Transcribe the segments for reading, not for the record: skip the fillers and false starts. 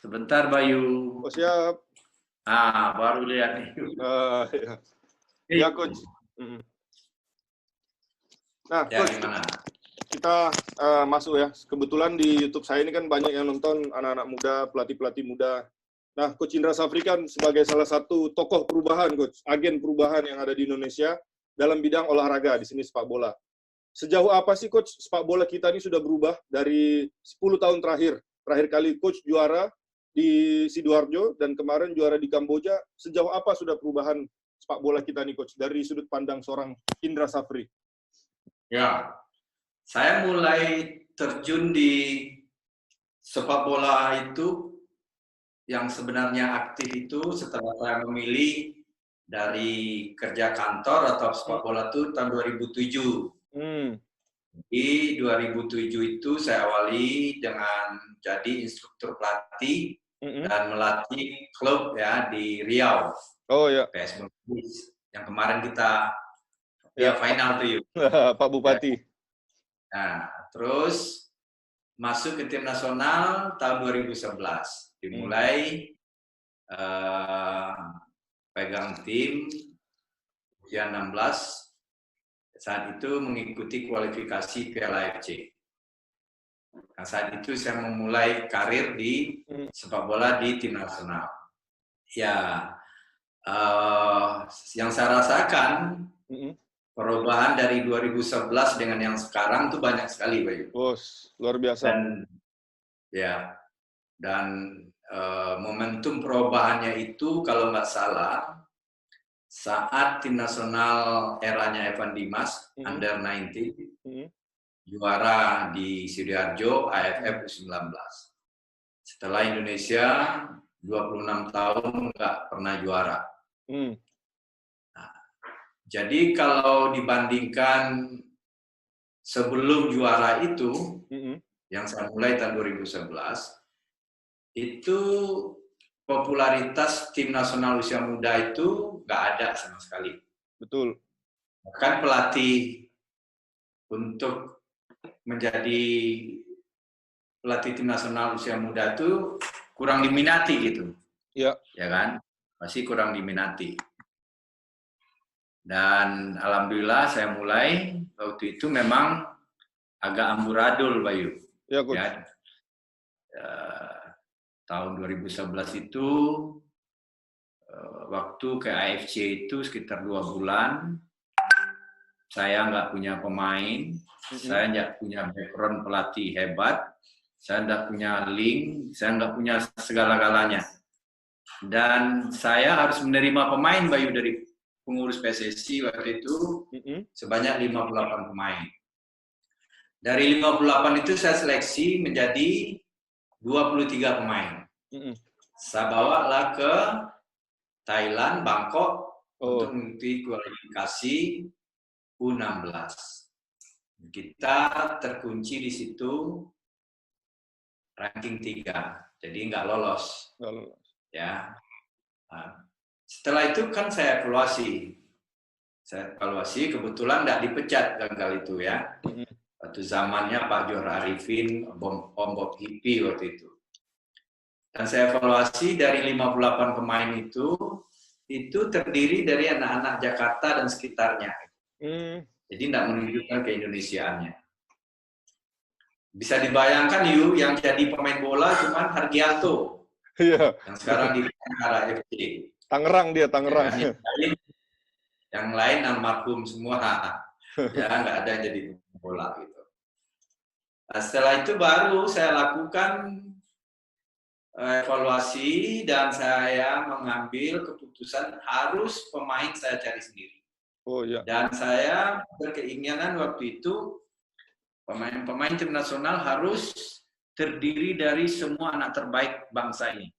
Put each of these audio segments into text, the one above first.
Sebentar Bayu. Oh, siap. Baru lihat nih. Ya. Ya, Coach. Nah, Ya, Coach, gimana? kita masuk ya. Kebetulan di YouTube saya ini kan banyak yang nonton anak-anak muda, pelatih-pelatih muda. Nah, Coach Indra Safri kan sebagai salah satu tokoh perubahan, Coach, agen perubahan yang ada di Indonesia dalam bidang olahraga, di sini sepak bola. Sejauh apa sih, Coach, sepak bola kita ini sudah berubah dari 10 tahun terakhir? Terakhir kali Coach juara di Sidoarjo dan kemarin juara di Kamboja. Sejauh apa sudah perubahan sepak bola kita nih, Coach, dari sudut pandang seorang Indra Safri? Ya, saya mulai terjun di sepak bola itu yang sebenarnya aktif itu setelah saya memilih dari kerja kantor atau sepak bola itu tahun 2007. Di 2007 itu saya awali dengan jadi instruktur pelatih dan melatih klub ya di Riau. Oh ya. PS Bugis yang kemarin kita final tuh yuk. Pak Bupati. Ya. Nah, terus masuk ke tim nasional tahun 2011. Dimulai pegang tim usia 16. Saat itu mengikuti kualifikasi Piala AFC. Nah, saat itu saya memulai karir di sepak bola di tim nasional. Ya, yang saya rasakan perubahan dari 2011 dengan yang sekarang itu banyak sekali, Bayu. Bos, luar biasa. Dan momentum perubahannya itu kalau nggak salah saat tim nasional eranya Evan Dimas under 19 juara di Sidoarjo AFF U19. Setelah Indonesia 26 tahun nggak pernah juara. Nah, jadi kalau dibandingkan sebelum juara itu, yang saya mulai tahun 2011, itu popularitas tim nasional usia muda itu nggak ada sama sekali. Betul. Bahkan pelatih untuk menjadi pelatih tim nasional usia muda itu kurang diminati gitu. Iya. Ya kan? Masih kurang diminati. Dan alhamdulillah saya mulai waktu itu memang agak amburadul, Bayu. Ya, Coach. Tahun 2011 itu waktu ke AFC itu sekitar 2 bulan, saya nggak punya pemain, saya nggak punya background pelatih hebat, saya nggak punya link, saya nggak punya segala-galanya. Dan saya harus menerima pemain, Bayu, dari pengurus PSSI waktu itu sebanyak 58 pemain. Dari 58 itu saya seleksi menjadi 23 pemain. Saya bawalah ke Thailand, Bangkok untuk mengikuti kualifikasi U16. Kita terkunci di situ ranking 3, jadi nggak lolos. Ya. Nah, setelah itu kan saya evaluasi. Kebetulan nggak dipecat gagal itu ya. Waktu zamannya Pak Johar Arifin, Om Bob Hippie waktu itu. Dan saya evaluasi dari 58 pemain itu terdiri dari anak-anak Jakarta dan sekitarnya. Jadi tidak menunjukkan keindonesiaannya. Bisa dibayangkan yang jadi pemain bola cuman Hargianto. Iya. Yang sekarang di Tangerang FC. Tangerang dia, Tangerang. Yang lain almarhum semua. Ya, nggak ada yang jadi pemain bola gitu. Nah, setelah itu baru saya lakukan evaluasi dan saya mengambil keputusan harus pemain saya cari sendiri. Oh iya. Dan saya berkeinginan waktu itu pemain-pemain tim nasional harus terdiri dari semua anak terbaik bangsa ini.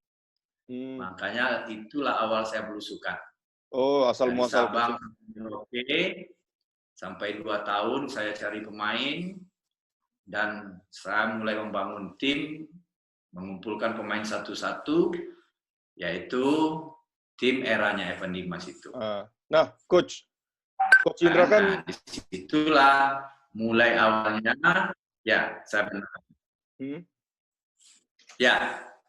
Makanya itulah awal saya belusukan. Oh, asal dari muasal. Sabang Merauke sampai 2 tahun saya cari pemain dan saya mulai membangun tim, mengumpulkan pemain satu-satu, yaitu tim eranya Evan Dimas itu. Nah, Coach Indra kan disitulah mulai awalnya, ya saya benar. Ya,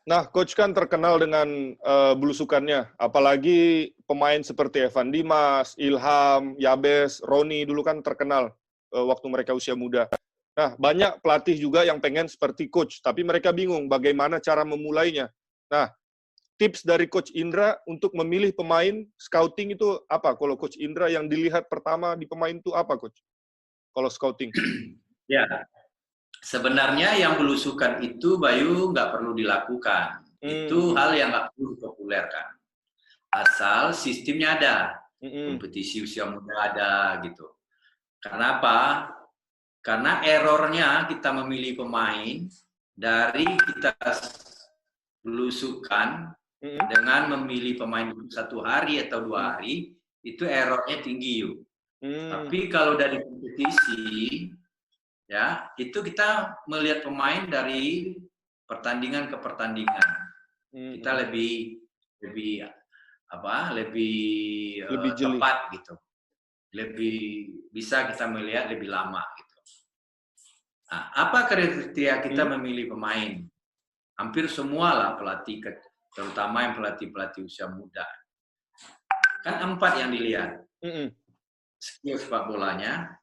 Nah, coach kan terkenal dengan belusukannya, apalagi pemain seperti Evan Dimas, Ilham, Yabes, Roni dulu kan terkenal waktu mereka usia muda. Nah, banyak pelatih juga yang pengen seperti coach, tapi mereka bingung bagaimana cara memulainya. Nah, tips dari Coach Indra untuk memilih pemain scouting itu apa? Kalau Coach Indra yang dilihat pertama di pemain itu apa, Coach? Kalau scouting? Ya, sebenarnya yang belusukan itu, Bayu, nggak perlu dilakukan. Itu hal yang nggak perlu dipopulerkan. Asal sistemnya ada, kompetisi usia muda ada gitu. Kenapa? Karena errornya kita memilih pemain dari kita belusukan dengan memilih pemain 1 hari atau 2 hari, itu errornya tinggi yuk. Tapi kalau dari kompetisi, ya itu kita melihat pemain dari pertandingan ke pertandingan. Kita lebih tepat gitu, lebih bisa kita melihat lebih lama gitu. Nah, apa kriteria kita memilih pemain? Hampir semua lah pelatih, terutama yang pelatih usia muda. Kan 4 yang dilihat. Skill sepak bolanya,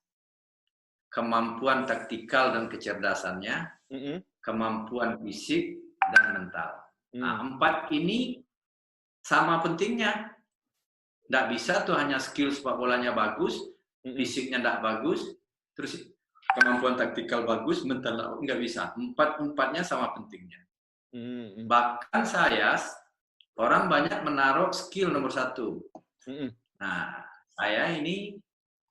kemampuan taktikal dan kecerdasannya, kemampuan fisik dan mental. Nah, 4 ini sama pentingnya. Nggak bisa tuh hanya skill sepak bolanya bagus, fisiknya nggak bagus, terus kemampuan taktikal bagus, mental nggak bisa. 4-4-nya sama pentingnya. Bahkan orang banyak menaruh skill nomor 1. Nah, saya ini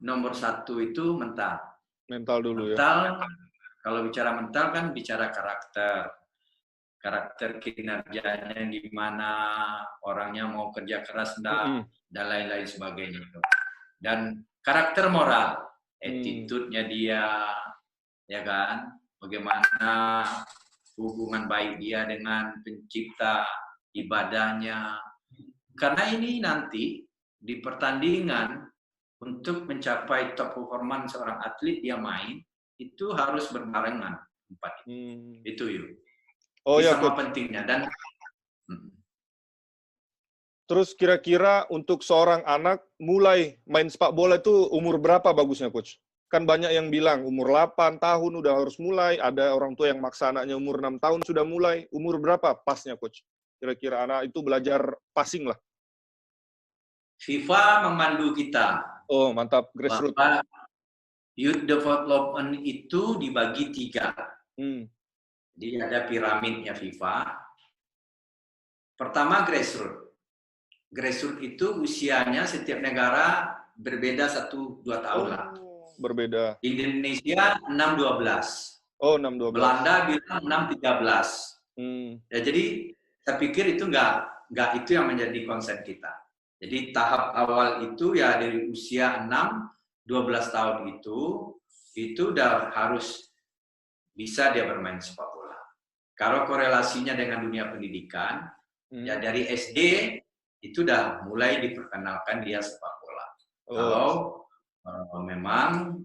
nomor 1 itu mental. Mental dulu mental, ya. Kalau bicara mental kan bicara karakter kinerjanya gimana, orangnya mau kerja keras enggak, dan lain-lain sebagainya. Dan karakter moral, attitude-nya dia, ya kan, bagaimana hubungan baik dia dengan pencipta, ibadahnya. Karena ini nanti di pertandingan untuk mencapai top performance seorang atlet dia main, itu harus berbarengan 4 itu yuk. Oh ya, sama pentingnya. Dan terus kira-kira untuk seorang anak mulai main sepak bola itu umur berapa bagusnya, Coach? Kan banyak yang bilang umur 8 tahun udah harus mulai, ada orang tua yang maksa anaknya umur 6 tahun sudah mulai. Umur berapa pasnya, Coach? Kira-kira anak itu belajar passing lah. FIFA memandu kita. Oh, mantap. Grassroots. Youth development itu dibagi 3. Jadi ada piramidnya FIFA. Pertama, grassroots. Grassroots itu usianya setiap negara berbeda 1-2 tahun lah. Berbeda. Indonesia 6-12. Oh, 6-12. Belanda bilang 6-13. Ya, jadi saya pikir itu nggak itu yang menjadi konsep kita. Jadi tahap awal itu ya dari usia 6-12 tahun itu udah harus bisa dia bermain sepak bola. Kalau korelasinya dengan dunia pendidikan, ya dari SD itu udah mulai diperkenalkan dia sepak bola. Kalau memang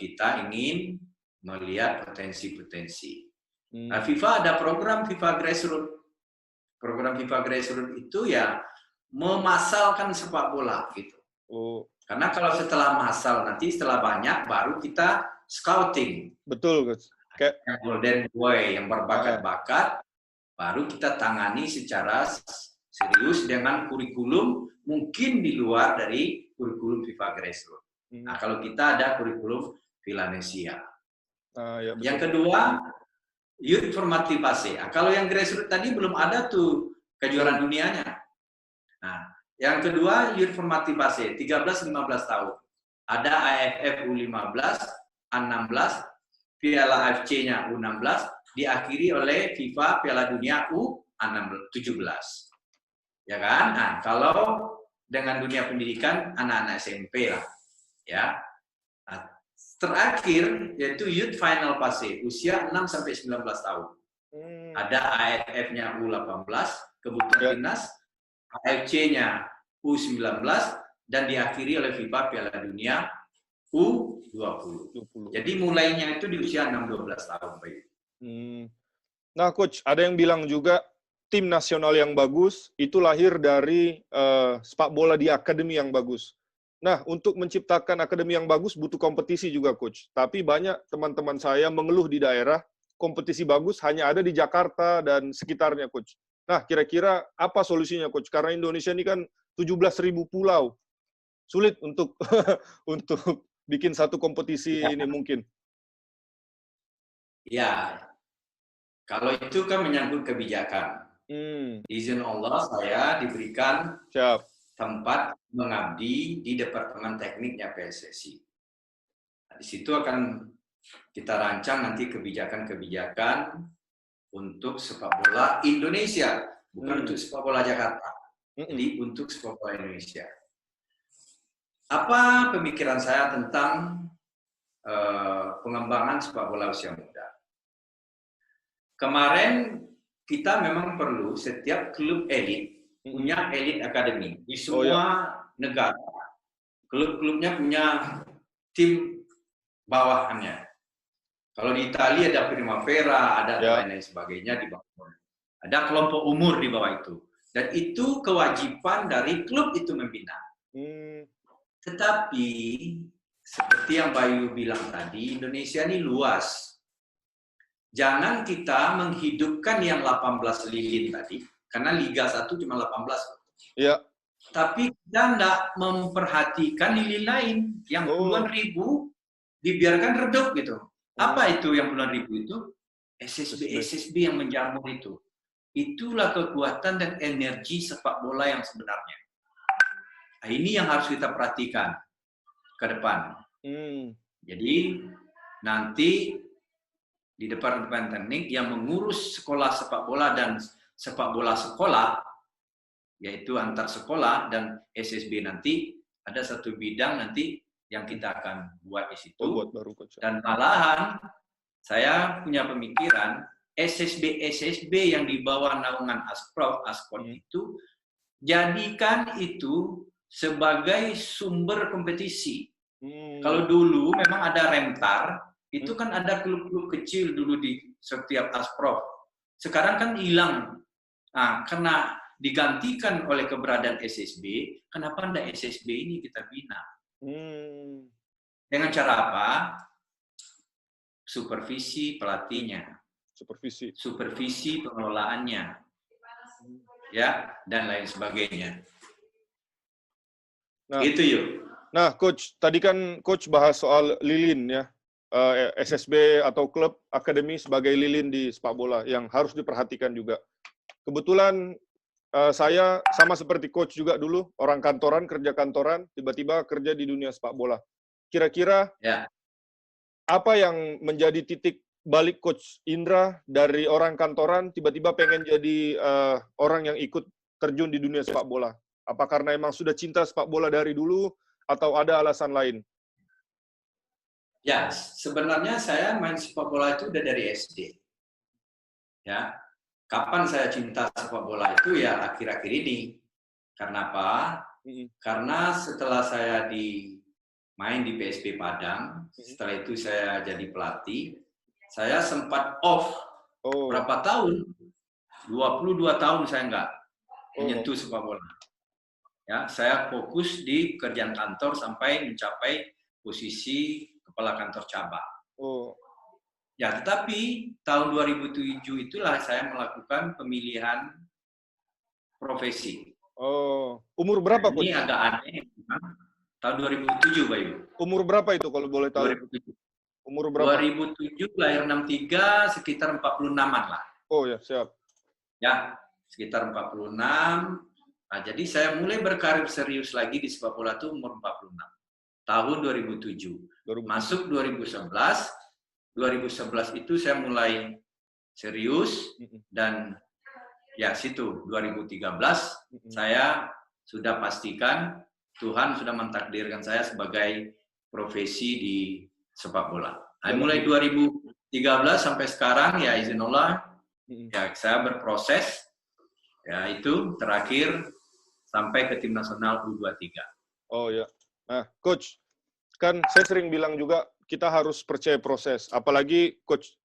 kita ingin melihat potensi-potensi. Nah, FIFA ada program FIFA Grassroots. Program FIFA Grassroots itu ya memasalkan sepak bola gitu. Karena kalau setelah masal nanti setelah banyak baru kita scouting. Betul, Coach. Yang golden boy yang berbakat-bakat baru kita tangani secara serius dengan kurikulum mungkin di luar dari kurikulum FIFA Grassroots. Nah, kalau kita ada kurikulum Villanesia. Ya, yang kedua, youth formative fase. Nah, kalau yang grassroots tadi belum ada tuh kejuaraan dunianya. Nah, yang kedua, youth formative fase, 13-15 tahun. Ada AFF U15, A16, Piala AFC-nya U16, diakhiri oleh FIFA Piala Dunia U17. Ya kan? Nah, kalau dengan dunia pendidikan, anak-anak SMP lah. Ya. Nah, terakhir, yaitu youth final fase, usia 6-19 tahun. Ada AFF-nya U18, kebutuhan timnas, AFC-nya U19, dan diakhiri oleh FIFA Piala Dunia U20. Jadi mulainya itu di usia 6-12 tahun. Nah, Coach, ada yang bilang juga tim nasional yang bagus itu lahir dari sepak bola di akademi yang bagus. Nah, untuk menciptakan akademi yang bagus butuh kompetisi juga, Coach. Tapi banyak teman-teman saya mengeluh di daerah, kompetisi bagus hanya ada di Jakarta dan sekitarnya, Coach. Nah, kira-kira apa solusinya, Coach? Karena Indonesia ini kan 17.000 pulau. Sulit untuk untuk bikin satu kompetisi Ya, ini mungkin. ya, kalau itu kan menyangkut kebijakan. Izin Allah saya diberikan Siap. tempat mengabdi di Departemen Tekniknya PSSI. Nah, di situ akan kita rancang nanti kebijakan-kebijakan untuk sepak bola Indonesia, bukan untuk sepak bola Jakarta. Jadi untuk sepak bola Indonesia. Apa pemikiran saya tentang pengembangan sepak bola usia muda? Kemarin kita memang perlu setiap klub elit punya elit academy di semua negara. Klub-klubnya punya tim bawahannya. Kalau di Italia ada Primavera, ada lain-lain sebagainya di bawah. Ada kelompok umur di bawah itu. Dan itu kewajiban dari klub itu membina. Tetapi seperti yang Bayu bilang tadi, Indonesia ini luas. Jangan kita menghidupkan yang 18 lilin tadi, karena Liga 1 cuma 18. Iya. Tapi kita tidak memperhatikan lilin lain yang puluhan ribu dibiarkan redup gitu. Apa itu yang puluhan ribu itu? SSB yang menjamur itu. Itulah kekuatan dan energi sepak bola yang sebenarnya. Nah, ini yang harus kita perhatikan ke depan. Jadi nanti di Departemen Teknik yang mengurus sekolah sepak bola dan sepak bola sekolah, yaitu antar sekolah dan SSB nanti, ada satu bidang nanti yang kita akan buat di situ. Dan malahan saya punya pemikiran SSB yang di bawah naungan Aspot itu, jadikan itu sebagai sumber kompetisi. Kalau dulu memang ada Remtar, itu kan ada klub-klub kecil dulu di setiap Asprof. Sekarang kan hilang. Nah, karena digantikan oleh keberadaan SSB, kenapa tidak SSB ini kita bina? Dengan cara apa? Supervisi pelatihnya. Supervisi pengelolaannya. Ya, dan lain sebagainya. Nah, itu yuk. Nah, Coach, tadi kan Coach bahas soal lilin ya. SSB atau klub akademi sebagai lilin di sepak bola yang harus diperhatikan juga. Kebetulan saya sama seperti Coach juga dulu, orang kantoran, kerja kantoran, tiba-tiba kerja di dunia sepak bola. Kira-kira apa yang menjadi titik balik Coach Indra dari orang kantoran tiba-tiba pengen jadi orang yang ikut terjun di dunia sepak bola? Apa karena emang sudah cinta sepak bola dari dulu atau ada alasan lain? Ya, sebenarnya saya main sepak bola itu udah dari SD. Ya, kapan saya cinta sepak bola itu ya akhir-akhir ini. Karena apa? Karena setelah saya main di PSB Padang, setelah itu saya jadi pelatih, saya sempat off berapa tahun? 22 tahun saya nggak menyentuh sepak bola. Ya, saya fokus di kerjaan kantor sampai mencapai posisi kepala kantor cabang. Ya, tetapi tahun 2007 itulah saya melakukan pemilihan profesi. Umur berapa, Coach? Ini agak aneh. Tahun 2007, Bayu. Umur berapa itu kalau boleh tahu? 2007. Umur berapa? 2007, lahir 63, sekitar 46-an lah. Oh ya, siap. Ya, sekitar 46. Nah, jadi saya mulai berkarir serius lagi di sepak bola itu umur 46. Tahun 2007. Masuk 2011. 2011 itu saya mulai serius dan ya situ 2013 saya sudah pastikan Tuhan sudah mentakdirkan saya sebagai profesi di sepak bola. Nah, mulai 2013 sampai sekarang ya izin Allah ya saya berproses ya itu terakhir sampai ke tim nasional U23. Oh ya. Nah, Coach, kan saya sering bilang juga kita harus percaya proses. Apalagi Coach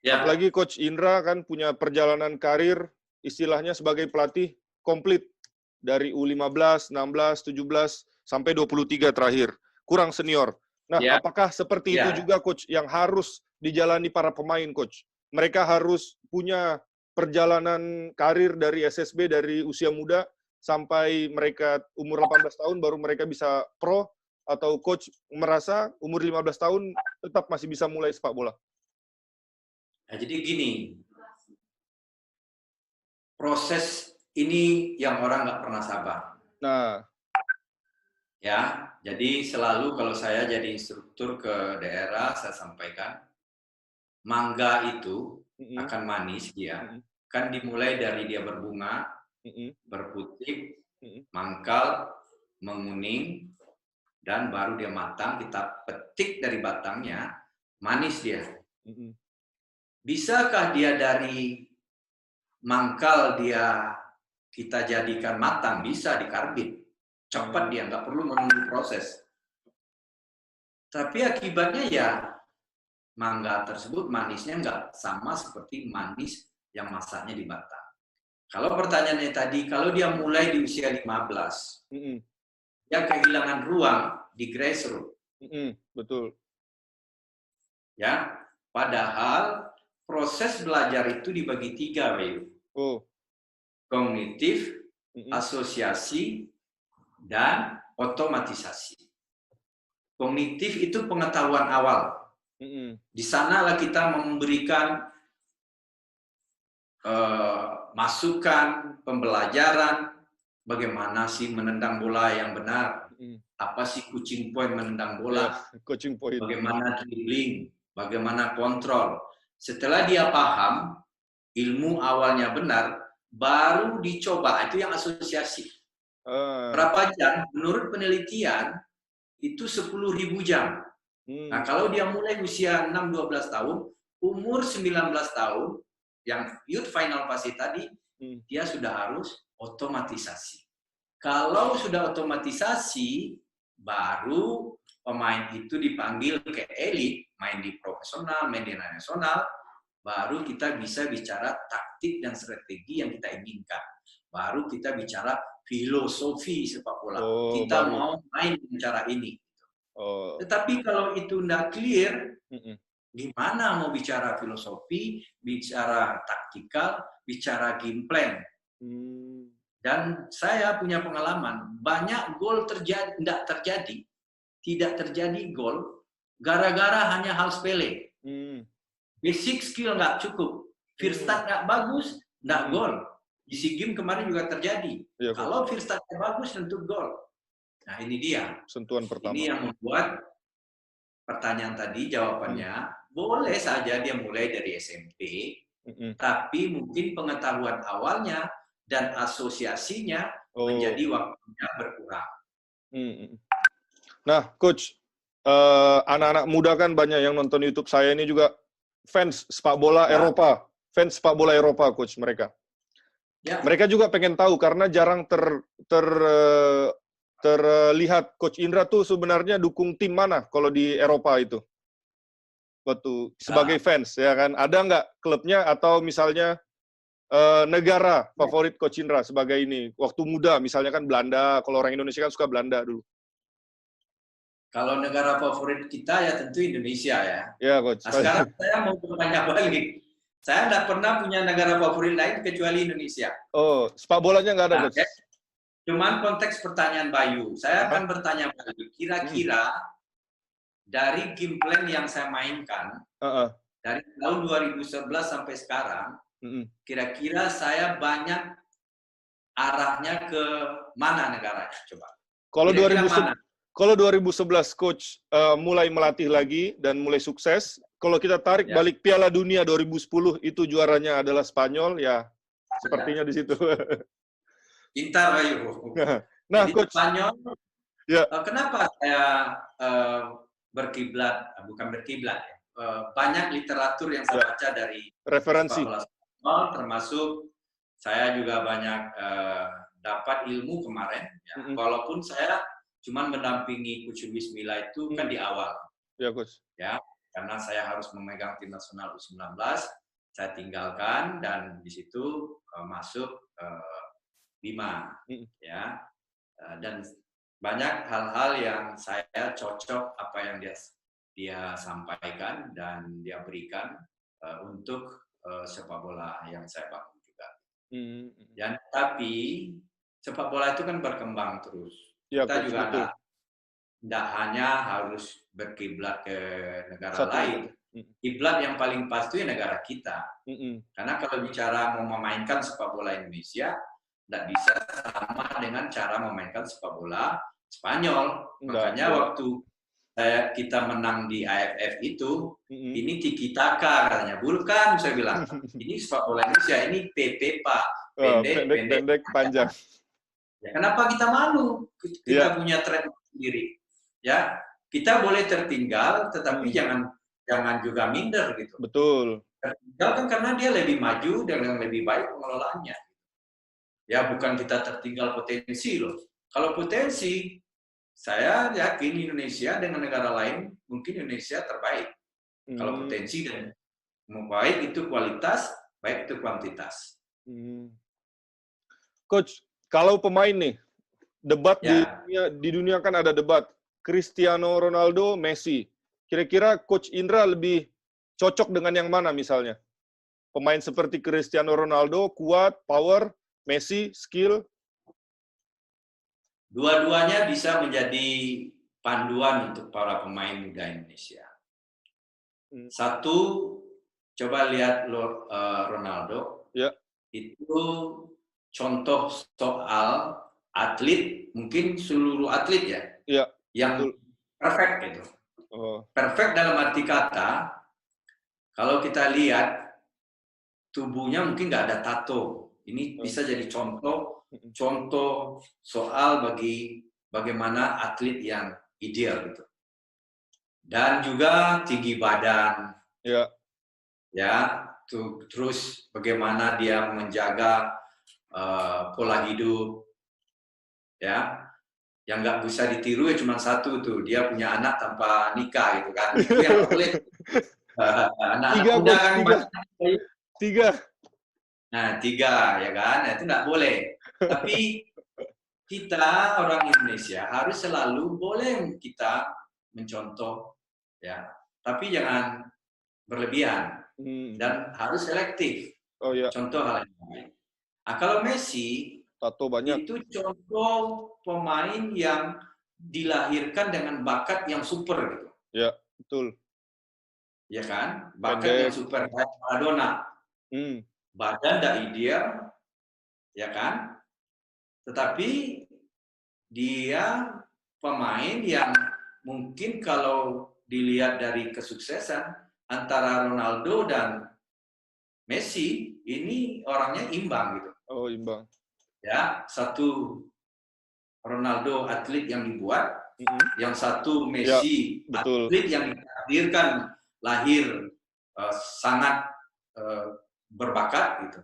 Ya, Apalagi Coach Indra kan punya perjalanan karir istilahnya sebagai pelatih komplit dari U15, 16, 17 sampai 23 terakhir. Kurang senior. Nah, ya, apakah seperti itu ya. juga Coach yang harus dijalani para pemain Coach? Mereka harus punya perjalanan karir dari SSB dari usia muda sampai mereka umur 18 tahun baru mereka bisa pro, atau Coach merasa umur 15 tahun tetap masih bisa mulai sepak bola? Nah, jadi gini, proses ini yang orang nggak pernah sabar. Nah, Ya, jadi selalu kalau saya jadi instruktur ke daerah, saya sampaikan, mangga itu akan manis dia. Kan dimulai dari dia berbunga, berputik, mangkal, menguning, dan baru dia matang, kita petik dari batangnya, manis dia. Bisakah dia dari mangkal dia kita jadikan matang? Bisa dikarbit. Cepat dia, nggak perlu menunggu proses. Tapi akibatnya ya mangga tersebut manisnya nggak sama seperti manis yang masaknya di batang. Kalau pertanyaannya tadi, kalau dia mulai di usia 15, dia kehilangan ruang di grassroots. Betul. Ya, padahal proses belajar itu dibagi 3, Wayu. Kognitif, asosiasi, dan otomatisasi. Kognitif itu pengetahuan awal. Di sanalah kita memberikan masukan, pembelajaran, bagaimana sih menendang bola yang benar, apa sih coaching point menendang bola, Coaching point. bagaimana dribbling, bagaimana kontrol. Setelah dia paham, ilmu awalnya benar, baru dicoba, itu yang asosiasi. Berapa jam? Menurut penelitian, itu 10.000 jam. Nah, kalau dia mulai usia 6-12 tahun, umur 19 tahun, yang youth final fase tadi, dia sudah harus otomatisasi. Kalau sudah otomatisasi, baru pemain itu dipanggil ke elit, main di profesional, main di nasional, baru kita bisa bicara taktik dan strategi yang kita inginkan. Baru kita bicara filosofi sepak bola. Kita mau main dengan cara ini. Tetapi kalau itu tidak clear, gimana mau bicara filosofi, bicara taktikal, bicara game plan. Dan saya punya pengalaman, banyak gol tidak terjadi gol, gara-gara hanya hal sepele. Basic skill nggak cukup, first touch nggak bagus, nggak gol. Di SEA Games kemarin juga terjadi. Kalau first touch bagus, tentu gol. Nah, ini dia. Sentuhan pertama. Ini yang membuat pertanyaan tadi jawabannya, boleh saja dia mulai dari SMP, tapi mungkin pengetahuan awalnya dan asosiasinya menjadi waktunya berkurang. Nah, Coach, anak-anak muda kan banyak yang nonton YouTube saya ini juga fans sepak bola Eropa. Fans sepak bola Eropa, Coach, mereka. Ya. Mereka juga pengen tahu, karena jarang terlihat Coach Indra tuh sebenarnya dukung tim mana kalau di Eropa itu? Waktu sebagai fans, ya kan? Ada nggak klubnya atau misalnya negara favorit Coach Indra sebagai ini? Waktu muda, misalnya kan Belanda, kalau orang Indonesia kan suka Belanda dulu. Kalau negara favorit kita ya tentu Indonesia ya. Ya, Coach. Nah, sekarang saya mau bertanya balik. Saya tidak pernah punya negara favorit lain kecuali Indonesia. Oh, sepak bolanya nggak ada, Coach? Cuman konteks pertanyaan Bayu. Saya akan bertanya Bayu, kira-kira dari game plan yang saya mainkan, dari tahun 2011 sampai sekarang, kira-kira saya banyak arahnya ke mana negaranya? Coba. Kalau 2011 Coach mulai melatih lagi dan mulai sukses, kalau kita tarik balik Piala Dunia 2010 itu juaranya adalah Spanyol, ya sepertinya di situ. Pintar, Bayu. Nah, jadi Coach. Spanyol, kenapa saya bukan berkiblat, banyak literatur yang saya baca dari referensi Spanyol, termasuk saya juga banyak dapat ilmu kemarin, walaupun saya cuma mendampingi Coach Luis Milla itu kan di awal. Ya, Coach. Ya, karena saya harus memegang tim nasional U19, saya tinggalkan dan di situ masuk Bima, ya. Dan banyak hal-hal yang saya cocok apa yang dia sampaikan dan dia berikan untuk sepak bola yang saya bangun juga. Dan tapi sepak bola itu kan berkembang terus. Ya, Kita juga betul. tidak hanya harus berkiblat ke negara Satu. lain. Kiblat yang paling pasti negara kita. Karena kalau bicara mau memainkan sepak bola Indonesia, tidak bisa sama dengan cara memainkan sepak bola Spanyol. Makanya waktu kita menang di AFF itu, ini tiki taka katanya. Bukan, saya bilang, ini sepak bola Indonesia, ini PP Pak. Pendek, panjang. Ya, kenapa kita malu? Kita punya tren sendiri. Ya, kita boleh tertinggal, tetapi jangan juga minder gitu. Betul. Tertinggal kan karena dia lebih maju dan lebih baik pengelolaannya. Ya, bukan kita tertinggal potensi loh. Kalau potensi, saya yakin Indonesia dengan negara lain, mungkin Indonesia terbaik. Kalau potensi dan baik itu kualitas, baik itu kuantitas. Coach, kalau pemain nih, debat di dunia kan ada debat. Cristiano Ronaldo, Messi. Kira-kira Coach Indra lebih cocok dengan yang mana misalnya? Pemain seperti Cristiano Ronaldo, kuat, power, Messi, skill. Dua-duanya bisa menjadi panduan untuk para pemain muda Indonesia. Satu, coba lihat Ronaldo. Ya. Itu contoh soal atlet, mungkin seluruh atlet ya. Ya. Yang perfect gitu. Perfect dalam arti kata, kalau kita lihat tubuhnya mungkin nggak ada tato. Ini bisa jadi contoh soal bagaimana atlet yang ideal gitu. Dan juga tinggi badan. Ya, terus bagaimana dia menjaga pola hidup. Ya. Yang nggak bisa ditiru ya cuma satu tuh, dia punya anak tanpa nikah gitu kan. Itu yang nggak boleh. Anak-anak muda kan tiga. Nah, 3 ya kan, nah, itu nggak boleh. Tapi kita orang Indonesia harus selalu boleh kita mencontoh, ya. Tapi jangan berlebihan dan harus selektif. Contoh hal yang lain. Nah, kalau Messi tato banyak. Itu contoh pemain yang dilahirkan dengan bakat yang super gitu. Ya, betul. Ya kan? Bakat yang super kayak Maradona. Badan tidak ideal, ya kan? Tetapi dia pemain yang mungkin kalau dilihat dari kesuksesan antara Ronaldo dan Messi, ini orangnya imbang gitu. Oh, imbang. Ya, satu Ronaldo atlet yang dibuat, yang satu Messi atlet yang ditakdirkan lahir sangat berbakat gitu.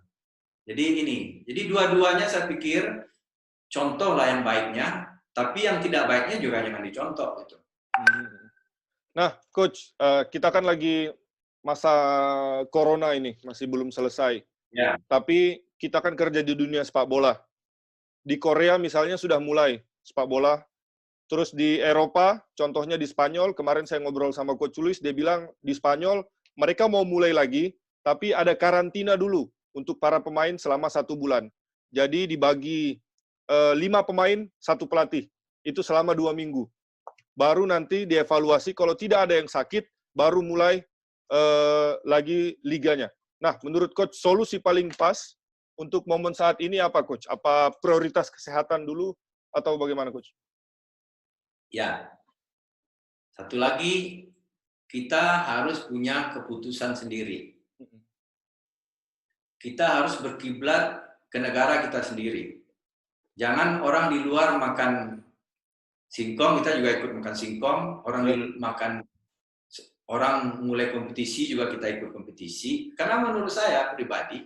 Jadi dua-duanya saya pikir contoh lah yang baiknya, tapi yang tidak baiknya juga jangan dicontoh gitu. Nah, Coach, kita kan lagi masa corona ini masih belum selesai. Ya. Tapi kita kan kerja di dunia sepak bola. Di Korea misalnya sudah mulai sepak bola. Terus di Eropa, contohnya di Spanyol, kemarin saya ngobrol sama Coach Luis, dia bilang di Spanyol mereka mau mulai lagi, tapi ada karantina dulu untuk para pemain selama 1 bulan. Jadi dibagi 5 pemain, 1 pelatih. Itu selama 2 minggu. Baru nanti dievaluasi, kalau tidak ada yang sakit, baru mulai lagi liganya. Nah, menurut Coach, solusi paling pas untuk momen saat ini apa, Coach? Apa prioritas kesehatan dulu atau bagaimana, Coach? Ya. Satu lagi, kita harus punya keputusan sendiri. Kita harus berkiblat ke negara kita sendiri. Jangan orang di luar makan singkong, kita juga ikut makan singkong. Orang mulai kompetisi juga kita ikut kompetisi. Karena menurut saya pribadi,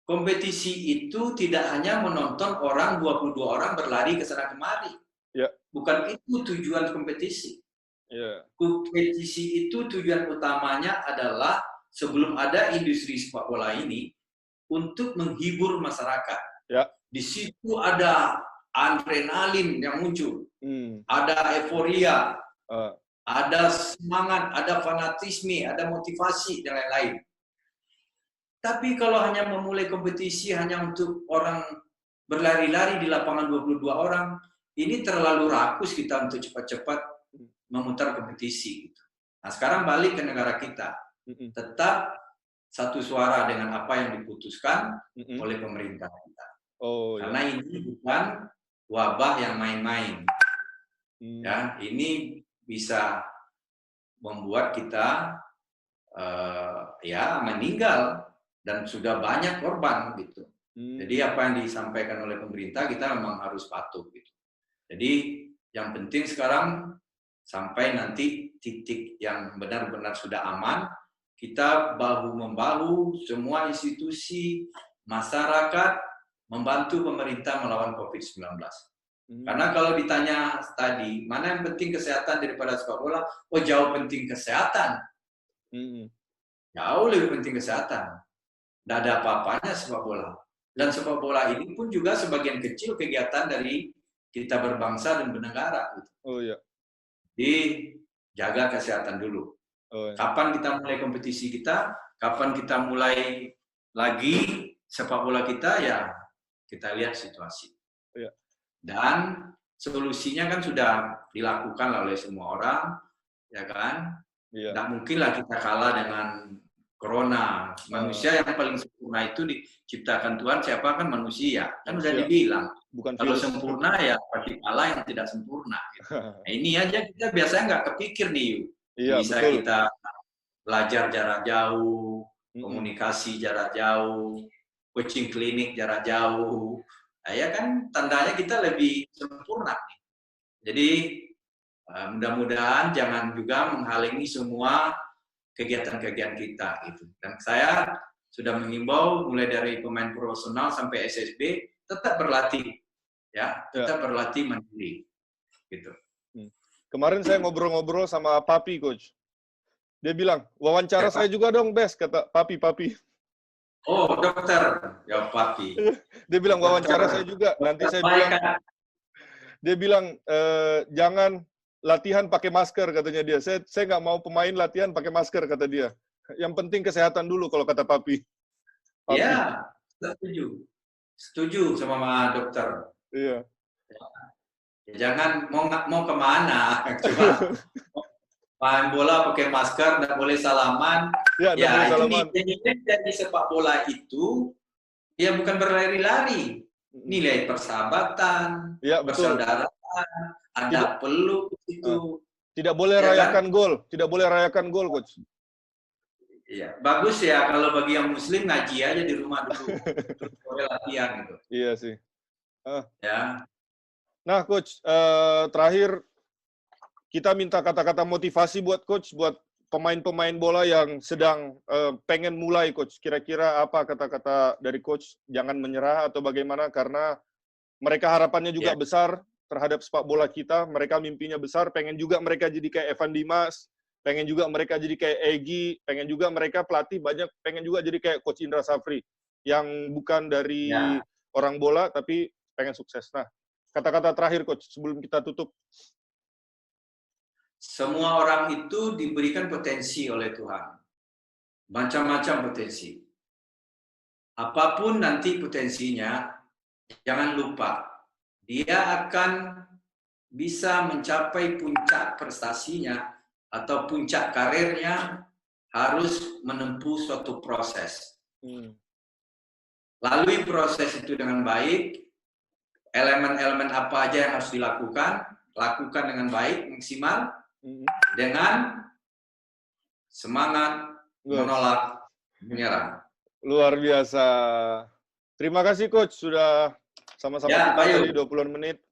kompetisi itu tidak hanya menonton orang 22 orang berlari ke sana kemari. Ya. Bukan itu tujuan kompetisi. Iya. Kompetisi itu tujuan utamanya adalah sebelum ada industri sepak bola ini untuk menghibur masyarakat. Ya. Di situ ada adrenalin yang muncul, Hmm. ada euforia, Ah. ada semangat, ada fanatisme, ada motivasi dan lain-lain. Tapi kalau hanya memulai kompetisi hanya untuk orang berlari-lari di lapangan 22 orang, ini terlalu rakus kita untuk cepat-cepat memutar kompetisi. Nah, sekarang balik ke negara kita. Tetap satu suara dengan apa yang diputuskan oleh pemerintah kita. Oh, karena ya. ini bukan wabah yang main-main. Ya, ini bisa membuat kita ya meninggal dan sudah banyak korban gitu. Jadi apa yang disampaikan oleh pemerintah kita memang harus patuh gitu. Jadi yang penting sekarang sampai nanti titik yang benar-benar sudah aman, kita bahu-membahu semua institusi, masyarakat membantu pemerintah melawan COVID-19. Karena kalau ditanya tadi, mana yang penting kesehatan daripada sepak bola? Oh, jauh penting kesehatan. Jauh lebih penting kesehatan. Tidak ada apa-apanya sepak bola. Dan sepak bola ini pun juga sebagian kecil kegiatan dari kita berbangsa dan bernegara. Oh iya. Jadi jaga kesehatan dulu. Oh, iya. Kapan kita mulai kompetisi kita, kapan kita mulai lagi sepak bola kita, ya kita lihat situasi. Iya. Dan solusinya kan sudah dilakukan oleh semua orang, ya kan? Iya. Tidak mungkinlah kita kalah dengan corona. Manusia yang paling sempurna itu diciptakan Tuhan, siapa kan manusia. Kan udah dibilang. Bukan kalau virus. sempurna ya pasti kalah yang tidak sempurna. Gitu. Nah, ini aja kita biasanya nggak kepikir nih. Iya, Bisa betul. kita belajar jarak jauh, komunikasi jarak jauh, coaching klinik jarak jauh. Nah, ya kan tandanya kita lebih sempurna. Jadi mudah-mudahan jangan juga menghalangi semua kegiatan-kegiatan kita. Gitu. Dan saya sudah mengimbau mulai dari pemain profesional sampai SSB tetap berlatih, ya, tetap berlatih mandiri, gitu. Kemarin saya ngobrol-ngobrol sama Papi, Coach. Dia bilang, wawancara saya juga dong, Bes, kata Papi. Oh, dokter, ya Papi. Dia bilang wawancara saya juga. Nanti saya bilang, dia bilang jangan latihan pakai masker, katanya dia. Saya nggak mau pemain latihan pakai masker, kata dia. Yang penting kesehatan dulu kalau kata Papi. Iya, setuju sama dokter. Iya. Ya, jangan mau kemana, cuma main bola pakai masker, nggak boleh salaman. Ya, boleh salaman. Nilai dari sepak bola itu ya bukan berlari-lari, nilai persahabatan, ya, persaudaraan, ada peluk itu. Tidak boleh ya, rayakan kan? Gol, tidak boleh rayakan gol, Coach. Iya, bagus ya kalau bagi yang Muslim ngaji aja di rumah dulu, terus boleh latihan gitu. Iya sih. Ya. Nah, Coach, terakhir kita minta kata-kata motivasi buat Coach, buat pemain-pemain bola yang sedang pengen mulai, Coach. Kira-kira apa kata-kata dari Coach? Jangan menyerah atau bagaimana? Karena mereka harapannya juga besar terhadap sepak bola kita. Mereka mimpinya besar, pengen juga mereka jadi kayak Evan Dimas, pengen juga mereka jadi kayak Egy, pengen juga mereka pelatih banyak, pengen juga jadi kayak Coach Indra Safri, yang bukan dari orang bola, tapi pengen sukses. Nah, kata-kata terakhir, Coach, sebelum kita tutup. Semua orang itu diberikan potensi oleh Tuhan. Macam-macam potensi. Apapun nanti potensinya, jangan lupa, dia akan bisa mencapai puncak prestasinya atau puncak karirnya harus menempuh suatu proses. Lalui proses itu dengan baik, elemen-elemen apa aja yang harus dilakukan, lakukan dengan baik, maksimal, dengan semangat, menolak, menyerah. Luar biasa. Terima kasih, Coach, sudah sama-sama kita tadi 20 menit.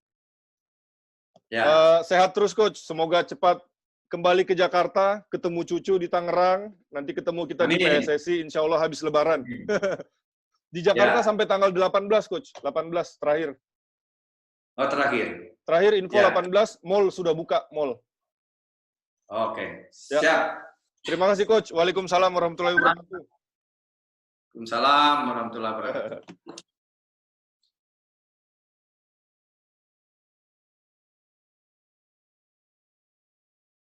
Sehat terus, Coach. Semoga cepat kembali ke Jakarta, ketemu cucu di Tangerang, nanti ketemu kita di PSSI, insya Allah habis Lebaran. Di Jakarta sampai tanggal 18, Coach. 18 terakhir. Oh, terakhir. Terakhir info 18, mall sudah buka, mall. Oke, Ya. siap. Terima kasih Coach. Waalaikumsalam warahmatullahi wabarakatuh. Waalaikumsalam warahmatullahi wabarakatuh.